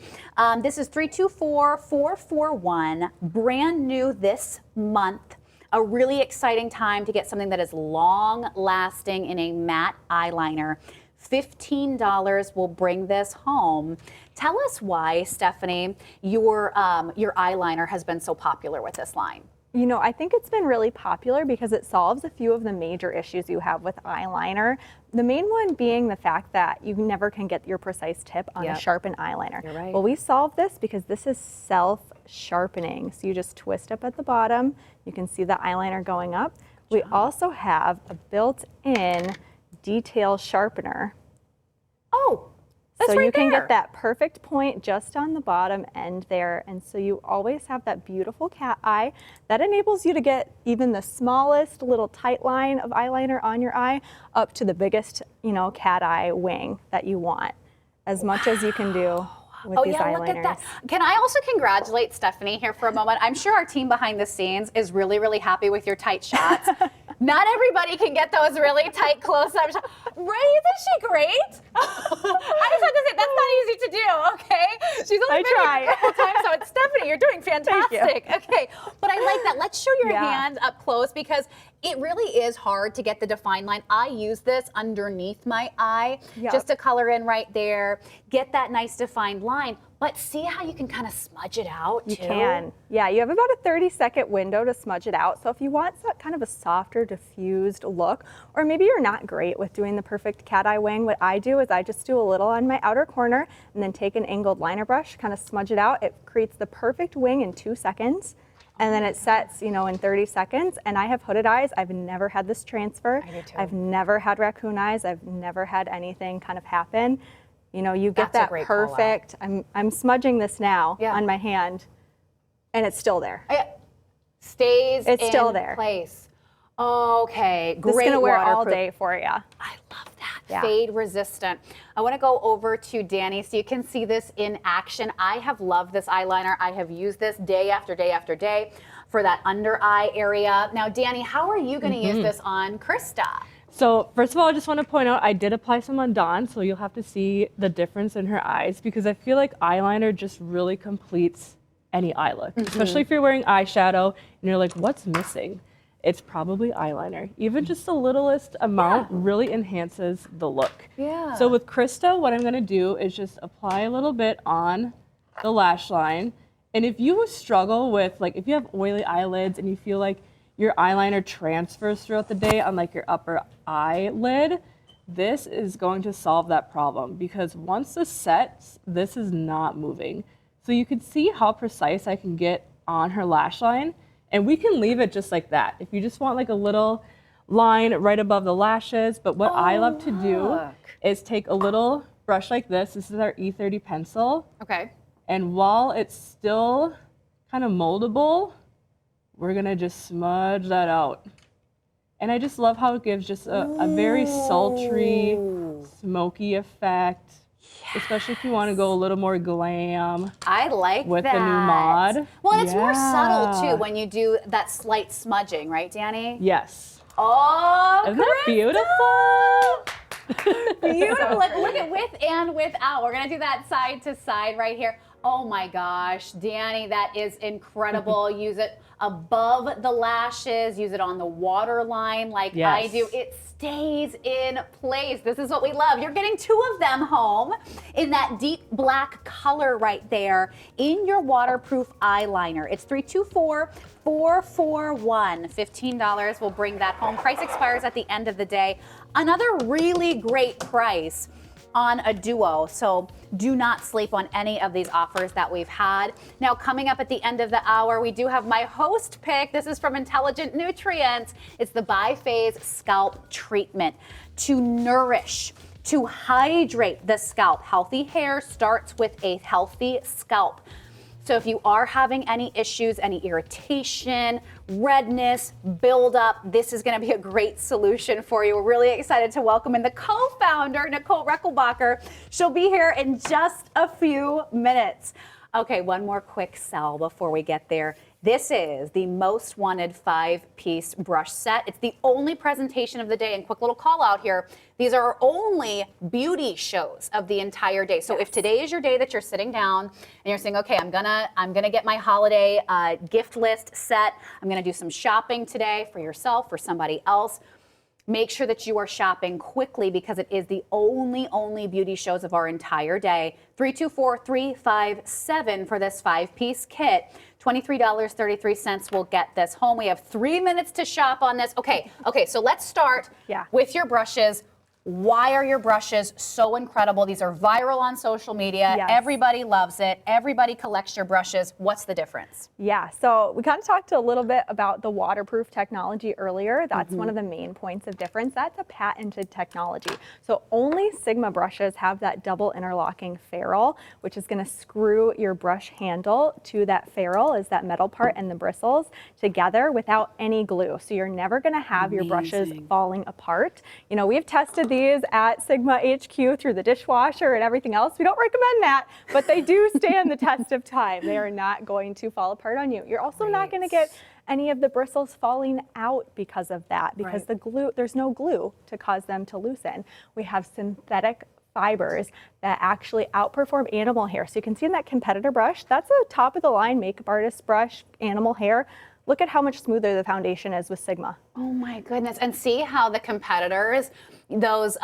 This is 324-441, brand new this month. A really exciting time to get something that is long lasting in a matte eyeliner. $15 will bring this home. Tell us why, Stephanie, your eyeliner has been so popular with this line. You know, I think it's been really popular because it solves a few of the major issues you have with eyeliner. The main one being the fact that you never can get your precise tip on a sharpened eyeliner. You're right. Well, we solved this because this is self-sharpening. So you just twist up at the bottom. You can see the eyeliner going up. We also have a built-in detail sharpener. Oh, that's so right you can there. get that perfect point just on the bottom end there. And so you always have that beautiful cat eye that enables you to get even the smallest little tight line of eyeliner on your eye up to the biggest, you know, cat eye wing that you want, as much as you can do with these eyeliners. Look at that. Can I also congratulate Stephanie here for a moment? I'm sure our team behind the scenes is really, really happy with your tight shots. Not everybody can get those really tight close-up shots. Right? Isn't she great? I just have to say, that's not easy to do, okay? She's only been here a couple times, so it's Stephanie, you're doing fantastic. Okay, but I like that. Let's show your hand up close because it really is hard to get the defined line. I use this underneath my eye just to color in right there, get that nice defined line. But see how you can kind of smudge it out too? You can. Yeah, you have about a 30-second window to smudge it out. So if you want kind of a softer, diffused look, or maybe you're not great with doing the perfect cat eye wing, what I do is I just do a little on my outer corner and then take an angled liner brush, kind of smudge it out. It creates the perfect wing in 2 seconds. And then it sets, you know, in 30 seconds. And I have hooded eyes. I've never had this transfer. I do too. I've never had raccoon eyes. I've never had anything kind of happen. You know, you get that perfect. I'm smudging this now on my hand, and it's still there. Stays it's in still there. place. Okay, great. This is gonna wear all waterproof. day for you. I love that. Fade resistant. I want to go over to Danny so you can see this in action. I have loved this eyeliner. I have used this day after day after day for that under eye area. Now, Danny, how are you going to use this on Krista? So first of all, I just want to point out I did apply some on Dawn, so you'll have to see the difference in her eyes because I feel like eyeliner just really completes any eye look, especially if you're wearing eyeshadow and you're like, what's missing? It's probably eyeliner. Even just the littlest amount really enhances the look. So with Krista, what I'm going to do is just apply a little bit on the lash line. And if you struggle with, like, if you have oily eyelids and you feel like your eyeliner transfers throughout the day on like your upper eyelid, this is going to solve that problem because once this sets, this is not moving. So you can see how precise I can get on her lash line, and we can leave it just like that. If you just want like a little line right above the lashes, but what I love to do is take a little brush like this. This is our E30 pencil. Okay. And while it's still kind of moldable, we're gonna just smudge that out. And I just love how it gives just a very sultry, smoky effect, especially if you want to go a little more glam. I like with that. the new mod. Well, and it's more subtle too when you do that slight smudging, right, Danny? Yes. Oh, isn't that beautiful? Beautiful. Look at with and without. We're gonna do that side to side right here. Oh my gosh, Danny, that is incredible. Use it above the lashes, use it on the waterline like I do. It stays in place. This is what we love. You're getting 2 of them home in that deep black color right there in your waterproof eyeliner. It's 324-441. $15 will bring that home. Price expires at the end of the day. Another really great price on a duo, so do not sleep on any of these offers that we've had. Now, coming up at the end of the hour, we do have my host pick. This is from Intelligent Nutrients. It's the Biphase Scalp Treatment to nourish, to hydrate the scalp. Healthy hair starts with a healthy scalp. So if you are having any issues, any irritation, redness, buildup, this is gonna be a great solution for you. We're really excited to welcome in the co-founder, Nicole Reckelbacher. She'll be here in just a few minutes. Okay, one more quick sell before we get there. This is the most wanted 5-piece brush set. It's the only presentation of the day, and quick little call out here. These are our only beauty shows of the entire day. So if today is your day that you're sitting down and you're saying, okay, I'm gonna get my holiday gift list set. I'm gonna do some shopping today for yourself, for somebody else. Make sure that you are shopping quickly because it is the only beauty shows of our entire day. 324-357 for this 5-piece kit. $23.33 will get this home. We have 3 minutes to shop on this. Okay, so let's start with your brushes. Why are your brushes so incredible? These are viral on social media. Yes. Everybody loves it. Everybody collects your brushes. What's the difference? Yeah, so we kind of talked a little bit about the waterproof technology earlier. That's one of the main points of difference. That's a patented technology. So only Sigma brushes have that double interlocking ferrule, which is going to screw your brush handle to that ferrule, is that metal part and the bristles together without any glue. So you're never going to have your brushes falling apart. You know, we've tested these at Sigma HQ through the dishwasher and everything else. We don't recommend that, but they do stand the test of time. They are not going to fall apart on you. You're also not going to get any of the bristles falling out because of that, because the glue, there's no glue to cause them to loosen. We have synthetic fibers that actually outperform animal hair. So you can see in that competitor brush, that's a top of the line makeup artist brush, animal hair. Look at how much smoother the foundation is with Sigma. Oh my goodness. And see how the competitors, those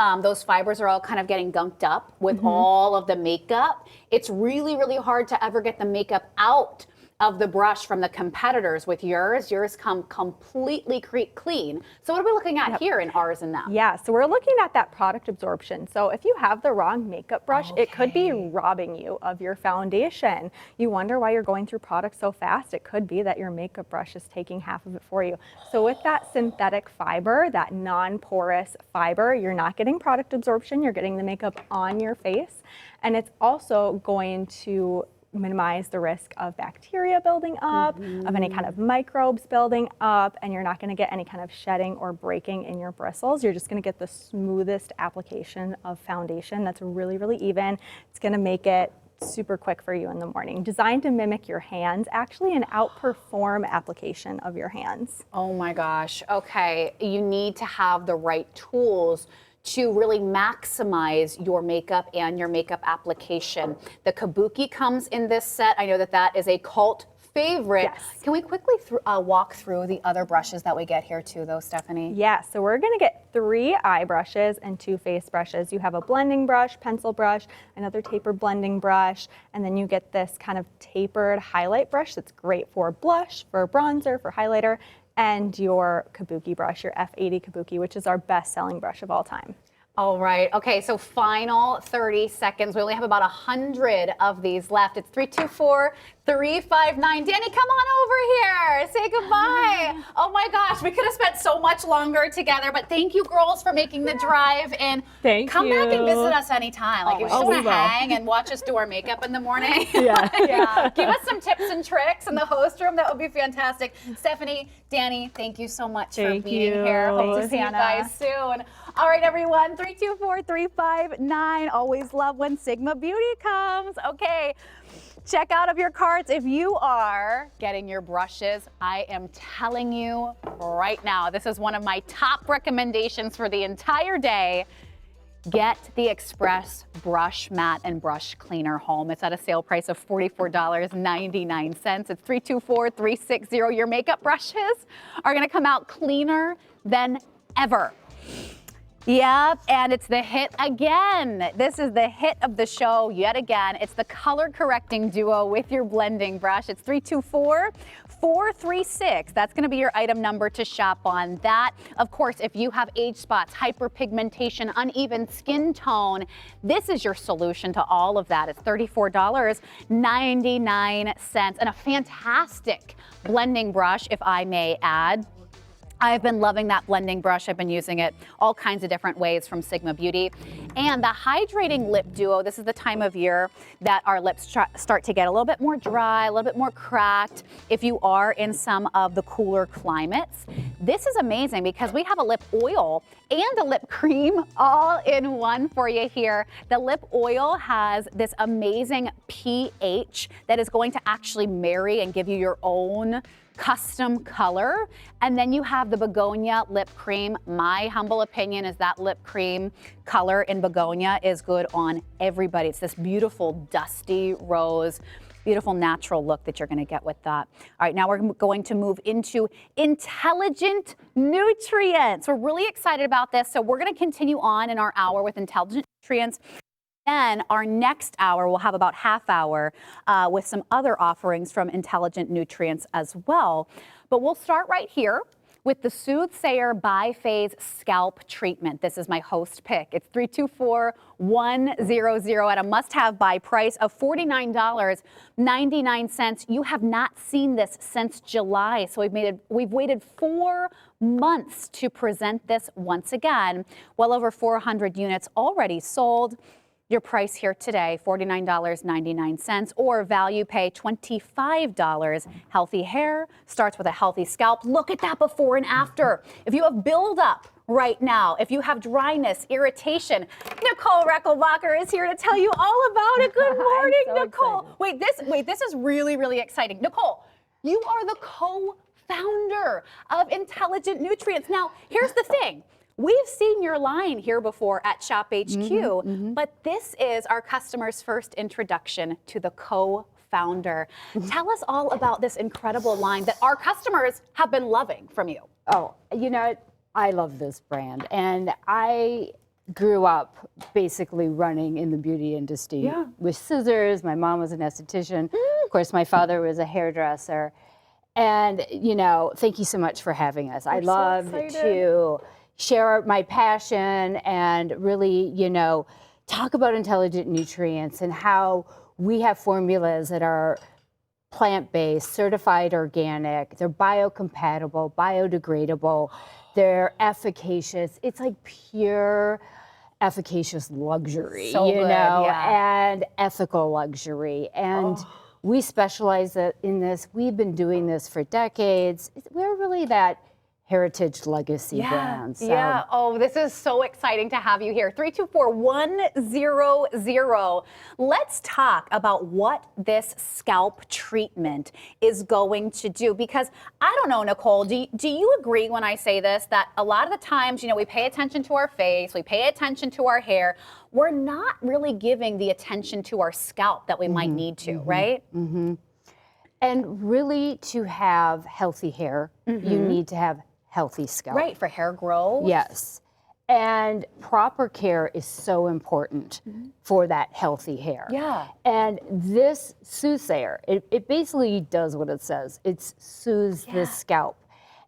fibers are all kind of getting gunked up with all of the makeup. It's really hard to ever get the makeup out of the brush from the competitors. With yours come completely clean. So what are we looking at here in ours and them? Yeah, so we're looking at that product absorption. So if you have the wrong makeup brush, it could be robbing you of your foundation. You wonder why you're going through products so fast. It could be that your makeup brush is taking half of it for you. So with that synthetic fiber, that non-porous fiber, you're not getting product absorption, you're getting the makeup on your face. And it's also going to minimize the risk of bacteria building up, of any kind of microbes building up, and you're not going to get any kind of shedding or breaking in your bristles. You're just going to get the smoothest application of foundation that's really even. It's going to make it super quick for you in the morning. Designed to mimic your hands, actually, and outperform application of your hands. Oh my gosh. Okay, you need to have the right tools to really maximize your makeup and your makeup application. The Kabuki comes in this set. I know that is a cult favorite. Yes. Can we quickly walk through the other brushes that we get here too, though, Stephanie? Yeah, so we're gonna get 3 eye brushes and 2 face brushes. You have a blending brush, pencil brush, another tapered blending brush, and then you get this kind of tapered highlight brush that's great for blush, for bronzer, for highlighter, and your Kabuki brush, your F80 Kabuki, which is our best-selling brush of all time. All right. Okay, so final 30 seconds. We only have about 100 of these left. It's 324-359. Danny, come on over here. Say goodbye. Oh my gosh, we could have spent so much longer together, but thank you, girls, for making the drive. And come back and visit us anytime. Like, if you just want to hang and watch us do our makeup in the morning, give us some tips and tricks in the host room. That would be fantastic. Stephanie, Danny, thank you so much for being here. Hope to see you guys soon. All right, everyone, 324-359. Always love when Sigma Beauty comes. Okay, check out of your carts if you are getting your brushes. I am telling you right now, this is one of my top recommendations for the entire day. get the Express Brush Mat and Brush Cleaner home. It's at a sale price of $44.99. It's 324-360. Your makeup brushes are gonna come out cleaner than ever. Yep, and it's the hit again. This is the hit of the show yet again. It's the color correcting duo with your blending brush. It's 324-436. That's gonna be your item number to shop on. That, of course, if you have age spots, hyperpigmentation, uneven skin tone, this is your solution to all of that. It's $34.99 and a fantastic blending brush, if I may add. I've been loving that blending brush. I've been using it all kinds of different ways from Sigma Beauty. And the hydrating lip duo, this is the time of year that our lips start to get a little bit more dry, a little bit more cracked. If you are in some of the cooler climates, this is amazing because we have a lip oil and a lip cream all in one for you here. The lip oil has this amazing pH that is going to actually marry and give you your own custom color. And then you have the Begonia lip cream. My humble opinion is that lip cream color in Begonia is good on everybody. It's this beautiful dusty rose, beautiful natural look that you're gonna get with that. All right, now we're going to move into intelligent nutrients. We're really excited about this. So we're gonna continue on in our hour with intelligent nutrients. Then our next hour, we'll have about half hour with some other offerings from Intelligent Nutrients as well. But we'll start right here with the Soothsayer Biphase Scalp Treatment. This is my host pick. It's 324-100 at a must-have buy price of $49.99. You have not seen this since July, so we've waited 4 months to present this once again. Well over 400 units already sold. Your price here today, $49.99, or value pay $25. Healthy hair starts with a healthy scalp. Look at that before and after. If you have buildup right now, if you have dryness, irritation, Nicole Reckelbacher is here to tell you all about it. Good morning, so Nicole. Excited. Wait, this is really, really exciting. Nicole, you are the co-founder of Intelligent Nutrients. Now, here's the thing. We've seen your line here before at ShopHQ, but this is our customer's first introduction to the co-founder. Tell us all about this incredible line that our customers have been loving from you. Oh, you know, I love this brand, and I grew up basically running in the beauty industry with scissors. My mom was an esthetician. Of course, my father was a hairdresser. And, you know, thank you so much for having us. I love to share my passion and really, you know, talk about intelligent nutrients and how we have formulas that are plant-based, certified organic, they're biocompatible, biodegradable, they're efficacious. It's like pure efficacious luxury, so you good, know, and ethical luxury. And we specialize in this. We've been doing this for decades. We're really that heritage legacy brand. So. Yeah. Oh, this is so exciting to have you here. 324-100. Let's talk about what this scalp treatment is going to do, because I don't know, Nicole, do you agree when I say this, that a lot of the times, you know, we pay attention to our face, we pay attention to our hair, we're not really giving the attention to our scalp that we might need to, right? And really, to have healthy hair, you need to have healthy scalp. Right, for hair growth. Yes. And proper care is so important for that healthy hair. Yeah. And this Soothsayer, it basically does what it says. It soothes the scalp.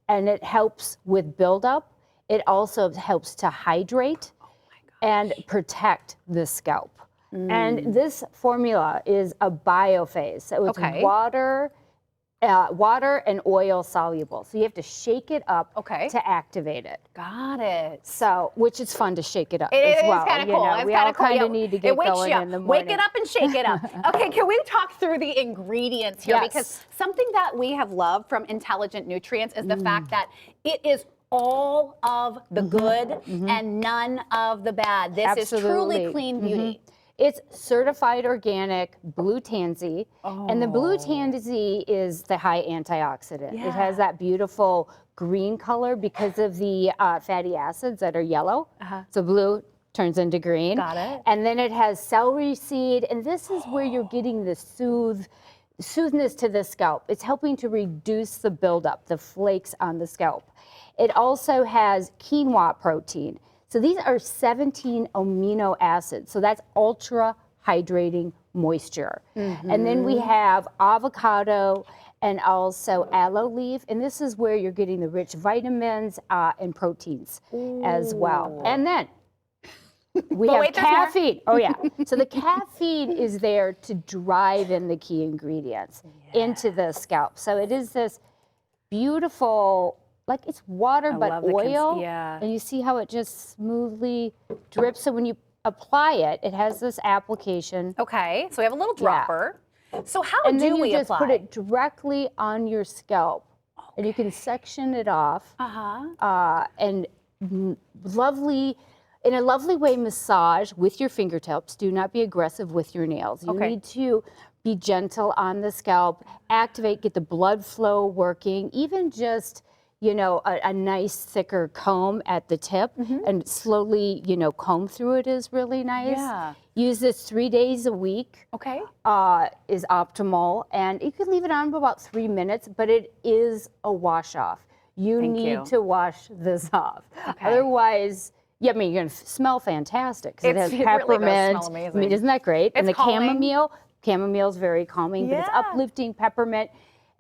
And it helps with buildup. It also helps to hydrate and protect the scalp. And this formula is a biophase. So it's water and oil soluble. So you have to shake it up to activate it. Got it. So, which is fun to shake it up It as is well. kind of cool. You know, It's we kind all of cool. kind of need to get going in the morning. Wake it up and shake it up. Okay, can we talk through the ingredients here? Because something that we have loved from Intelligent Nutrients is the fact that it is all of the good and none of the bad. This is truly clean beauty. It's certified organic blue tansy, and the blue tansy is the high antioxidant. It has that beautiful green color because of the fatty acids that are yellow. So blue turns into green. Got it. And then it has celery seed, and this is where you're getting the soothness to the scalp. It's helping to reduce the buildup, the flakes on the scalp. It also has quinoa protein. So these are 17 amino acids. So that's ultra hydrating moisture. And then we have avocado and also aloe leaf. And this is where you're getting the rich vitamins and proteins as well. And then we have caffeine. Oh yeah. So the caffeine is there to drive in the key ingredients into the scalp. So it is this beautiful, like it's water but oil. And you see how it just smoothly drips. So when you apply it, it has this application. Okay, so we have a little dropper. So how and do then you we just apply? put it directly on your scalp. And you can section it off. And lovely, in a lovely way, massage with your fingertips. Do not be aggressive with your nails. You need to be gentle on the scalp, activate, get the blood flow working, even just, you know, a nice thicker comb at the tip and slowly, you know, comb through it is really nice. Use this 3 days a week. Is optimal, and you could leave it on for about 3 minutes, but it is a wash off. You need to wash this off. Otherwise, yeah, I mean, you're gonna smell fantastic because it has peppermint. Really does smell amazing. I mean, isn't that great? It's and the calming. chamomile is very calming, but it's uplifting peppermint.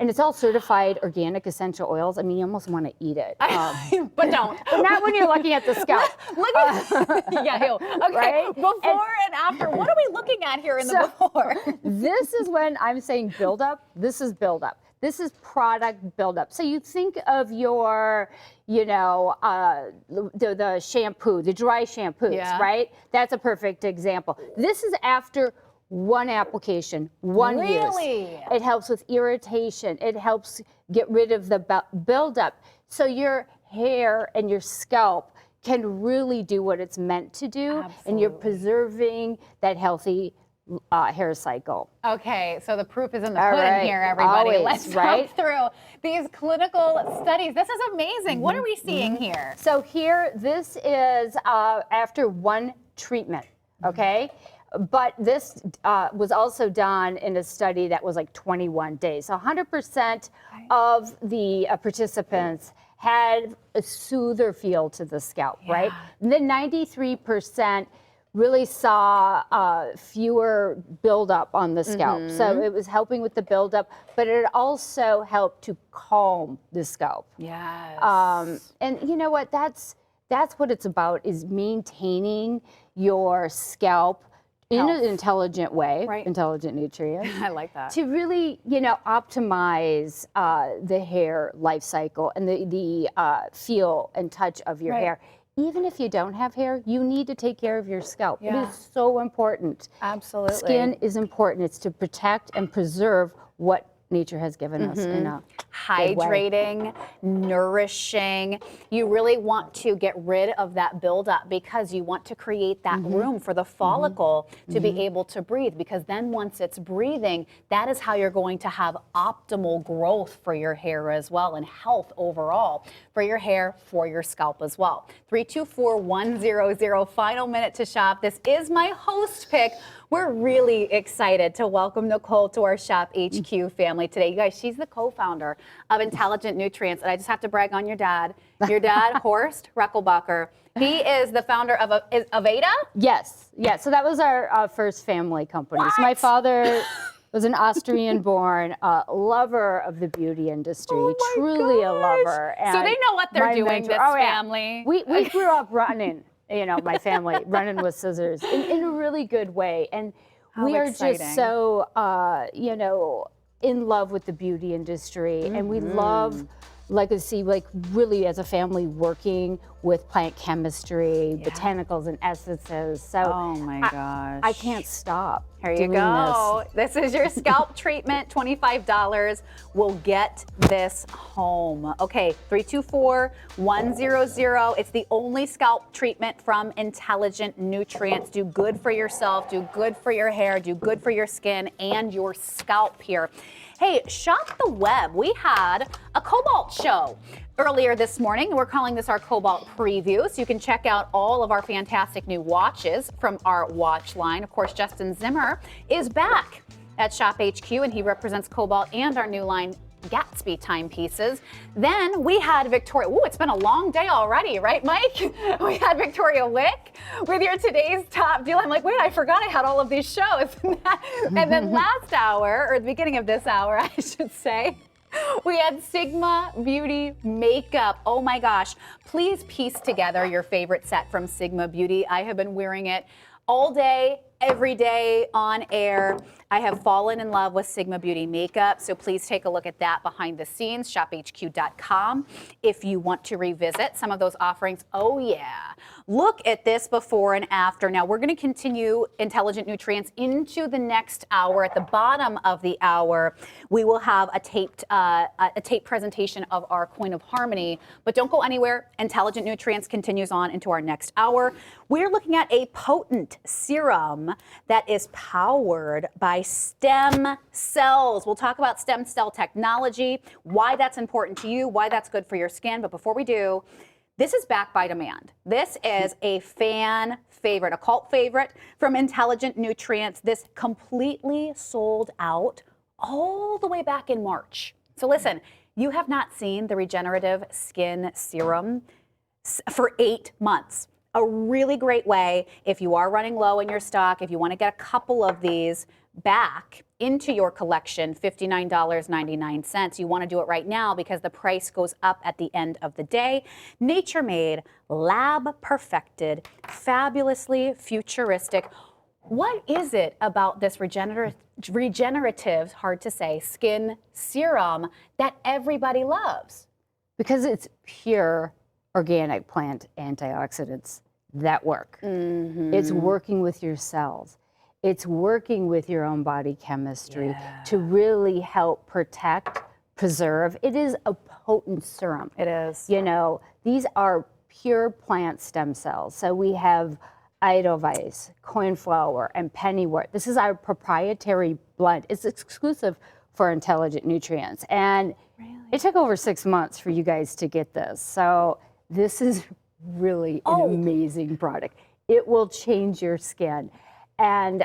And it's all certified organic essential oils. I mean, you almost want to eat it. But don't. But not when you're looking at the scalp. Look at ew. Okay, Right? before and after. What are we looking at here in the before? This is when I'm saying build up. This is build up. This is product buildup. So you think of your, you know, the shampoo, the dry shampoos, right? That's a perfect example. This is after one application, one use. It helps with irritation. It helps get rid of the buildup. So your hair and your scalp can really do what it's meant to do, and you're preserving that healthy hair cycle. Okay, so the proof is in the pudding here, everybody. Let's go through these clinical studies. This is amazing. What are we seeing here? So here, this is after one treatment, okay? But this was also done in a study that was like 21 days. So 100% of the participants had a soother feel to the scalp, right? And then 93% really saw fewer buildup on the scalp. So it was helping with the buildup, but it also helped to calm the scalp. And you know what? That's what it's about, is maintaining your scalp in an intelligent way, intelligent nutrients. I like that. To really, you know, optimize the hair life cycle and the feel and touch of your hair. Even if you don't have hair, you need to take care of your scalp. It is so important. Absolutely. Skin is important. It's to protect and preserve what nature has given us in a hydrating, nourishing. You really want to get rid of that buildup because you want to create that room for the follicle to be able to breathe, because then once it's breathing, that is how you're going to have optimal growth for your hair as well, and health overall for your hair, for your scalp as well. 324-100, final minute to shop. This is my host pick. We're really excited to welcome Nicole to our ShopHQ family today. You guys, she's the co-founder of Intelligent Nutrients, and I just have to brag on your dad. Your dad, Horst Reckelbacher, he is the founder of Aveda? Yes. So that was our first family company. So my father was an Austrian-born lover of the beauty industry, truly a lover. And so they know what they're doing, this family. We grew up running. You know, my family running with scissors in a really good way. And we are just so, you know, in love with the beauty industry. And we love legacy, like really as a family working with plant chemistry, botanicals and essences. So oh my gosh, I can't stop. Here you go. This is your scalp treatment, $25. We'll get this home. Okay, 324-100. It's the only scalp treatment from Intelligent Nutrients. Do good for yourself, do good for your hair, do good for your skin and your scalp here. Hey, shop the web. We had a Cobalt show earlier this morning. We're calling this our Cobalt preview, so you can check out all of our fantastic new watches from our watch line. Of course, Justin Zimmer is back at ShopHQ, and he represents Cobalt and our new line Gatsby timepieces. Then we had Victoria. Ooh, it's been a long day already, right, Mike? We had Victoria Wick with your today's top deal. I'm like, wait, I forgot I had all of these shows. And then last hour, or the beginning of this hour, I should say, we had Sigma Beauty makeup. Oh my gosh. Please piece together your favorite set from Sigma Beauty. I have been wearing it all day, every day on air. I have fallen in love with Sigma Beauty makeup, so please take a look at that behind the scenes, shophq.com, if you want to revisit some of those offerings. Oh yeah, look at this before and after. Now we're going to continue Intelligent Nutrients into the next hour. At the bottom of the hour, we will have a taped presentation of our Coin of Harmony, but don't go anywhere. Intelligent Nutrients continues on into our next hour. We're looking at a potent serum that is powered by stem cells. We'll talk about stem cell technology, why that's important to you, why that's good for your skin. But before we do, this is backed by demand. This is a fan favorite, a cult favorite from Intelligent Nutrients. This completely sold out all the way back in March. So listen, you have not seen the regenerative skin serum for 8 months. A really great way, if you are running low in your stock, if you want to get a couple of these back into your collection, $59.99. You want to do it right now because the price goes up at the end of the day. Nature made, lab perfected, fabulously futuristic. What is it about this regenerative, hard to say, skin serum that everybody loves? Because it's pure organic plant antioxidants that work. It's working with your cells. It's working with your own body chemistry to really help protect, preserve. It is a potent serum. It is. You know, these are pure plant stem cells. So we have Edelweiss, cornflower, and pennywort. This is our proprietary blend. It's exclusive for Intelligent Nutrients. And it took over 6 months for you guys to get this. So this is really an amazing product. It will change your skin. And,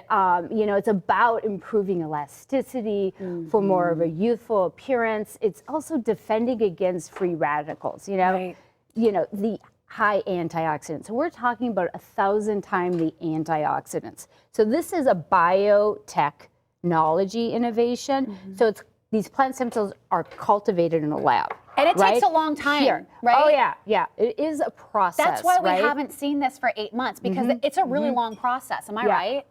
you know, it's about improving elasticity for more of a youthful appearance. It's also defending against free radicals, you know, the high antioxidants. So we're talking about 1,000 times the antioxidants. So this is a biotechnology innovation. So it's, these plant stem cells are cultivated in a lab. And it takes a long time, right? Oh yeah, yeah. It is a process. That's why we haven't seen this for 8 months, because it's a really long process. Am I right?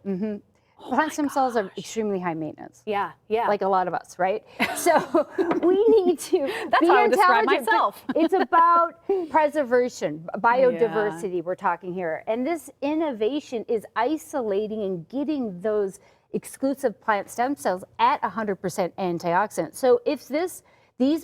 Plant stem cells are extremely high maintenance. Yeah, yeah. Like a lot of us, right? So we need to That's be how I would describe intelligent, myself. It's about preservation, biodiversity we're talking here. And this innovation is isolating and getting those exclusive plant stem cells at 100% antioxidant. So if these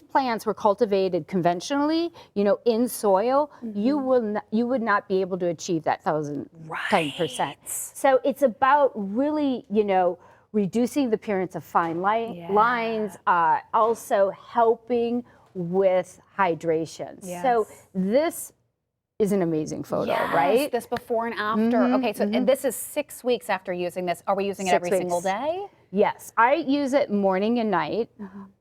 plants were cultivated conventionally, you know, in soil, you would not be able to achieve that 1,000%. So it's about really, you know, reducing the appearance of fine lines, also helping with hydration. So this is an amazing photo, right? This before and after. Okay, so and this is 6 weeks after using this. Are we using it every single day? Yes, I use it morning and night.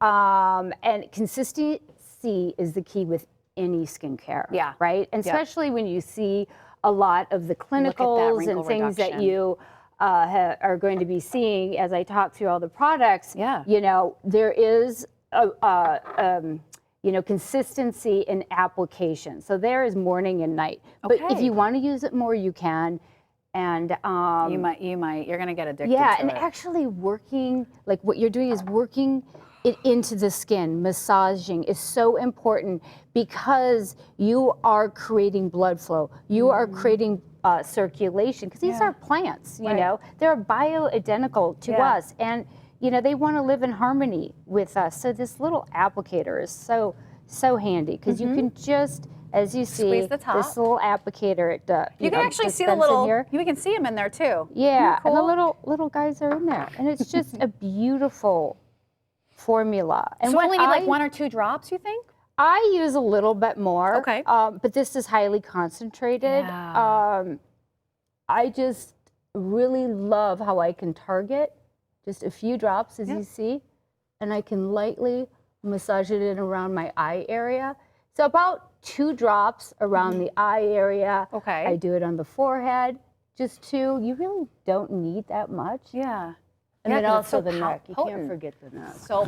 And consistency is the key with any skincare, right? And especially when you see a lot of the clinicals and things that you are going to be seeing as I talk through all the products. You know, there is you know, consistency in application. So there is morning and night. But if you want to use it more, you can. And you might, you're gonna get addicted to and it. actually working, like what you're doing is working it into the skin, massaging is so important because you are creating blood flow. You are creating circulation, because these are plants, you know, they're bioidentical to us. And you know, they want to live in harmony with us. So this little applicator is so handy, because you can just, as you see, squeeze the top. This little applicator, you can actually see the little, you can see them in there too. Yeah, and the little guys are in there. And it's just a beautiful formula. And So when only need like 1 or 2 drops, you think? I use a little bit more. Okay. But this is highly concentrated. Yeah. I just really love how I can target just a few drops, as you see, and I can lightly massage it in around my eye area. So about 2 drops around the eye area. Okay. I do it on the forehead, just 2. You really don't need that much. Yeah. And then also the neck. You potent. can't forget the neck. So,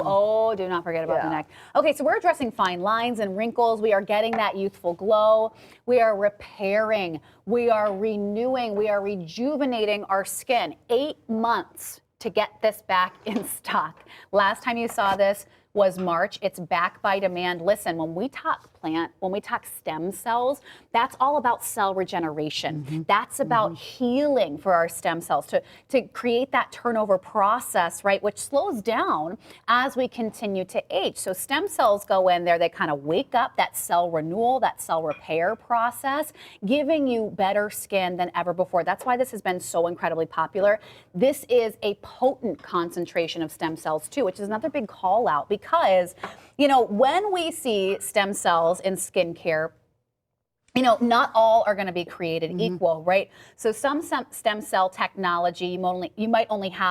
do not forget about the neck. Okay, so we're addressing fine lines and wrinkles. We are getting that youthful glow. We are repairing. We are renewing. We are rejuvenating our skin. 8 months to get this back in stock. Last time you saw this was March. It's back by demand. Listen, when we talk when we talk stem cells, that's all about cell regeneration. That's about healing for our stem cells to create that turnover process, right, which slows down as we continue to age. So stem cells go in there, they kind of wake up that cell renewal, that cell repair process, giving you better skin than ever before. That's why this has been so incredibly popular. This is a potent concentration of stem cells too, which is another big call out because, you know, when we see stem cells in skincare, you know, not all are going to be created equal, right? So some stem cell technology, you might only have